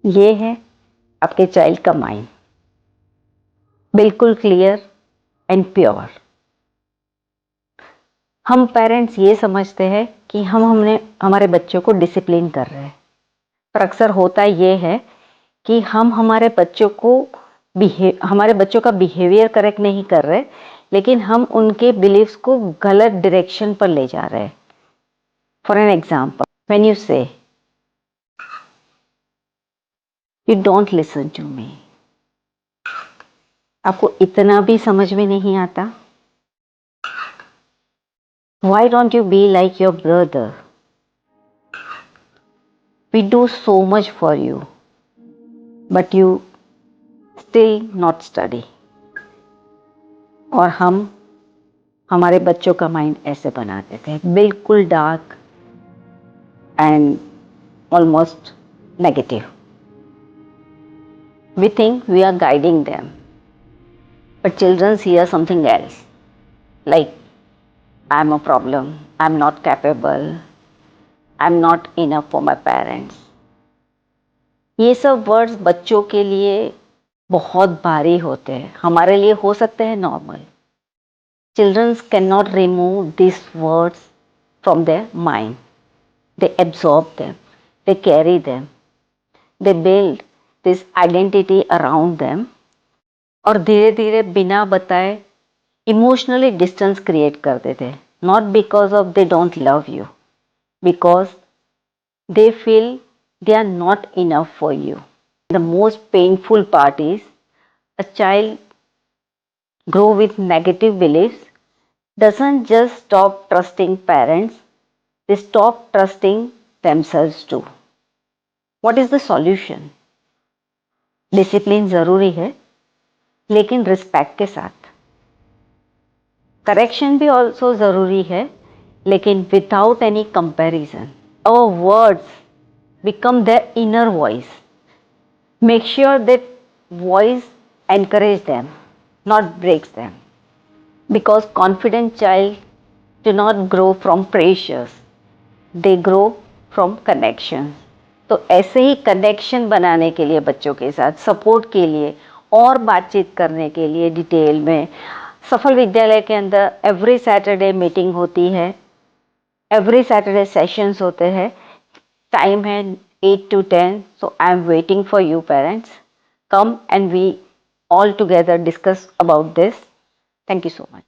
ये है आपके चाइल्ड का माइंड, बिल्कुल क्लियर एंड प्योर। हम पेरेंट्स ये समझते हैं कि हमने हमारे बच्चों को डिसिप्लिन कर रहे हैं, पर अक्सर होता ये है कि हम हमारे बच्चों का बिहेवियर करेक्ट नहीं कर रहे, लेकिन हम उनके बिलीव्स को गलत डायरेक्शन पर ले जा रहे हैं। For an example, when you say you don't listen to me, आपको इतना भी समझ में नहीं आता? Why don't you be like your brother? We do so much for you, but you still not study. और हम हमारे बच्चों का माइंड ऐसे बना देते हैं, बिल्कुल dark and almost negative. We think we are guiding them, but children hear something else, like I'm a problem, I'm not capable, I'm not enough for my parents. ये सब वर्ड्स बच्चों के लिए बहुत भारी होते हैं, हमारे लिए हो सकते हैं normal. Childrens can not remove this words from their mind, they absorb them, they carry them, they build this identity around them, और धीरे धीरे बिना बताए इमोशनली डिस्टेंस क्रिएट कर देते हैं। Not because of they don't love you, because they feel they are not enough for you. The most painful part is a child grow with negative beliefs doesn't just stop trusting parents, they stop trusting themselves too. What is the solution? Discipline जरूरी है, लेकिन respect के साथ। Correction भी also जरूरी है, लेकिन without any comparison. Our words become their inner voice. Make sure that voice encourage them, not breaks them. Because confident child do not grow from pressures, they grow from connections. तो ऐसे ही connection बनाने के लिए बच्चों के साथ support के लिए और बातचीत करने के लिए डिटेल में सफल विद्यालय के अंदर एवरी सैटरडे मीटिंग होती है, एवरी सैटरडे सेशंस होते हैं। टाइम है 8 to 10, so I am waiting for you parents. Come and we all together discuss about this. Thank you so much.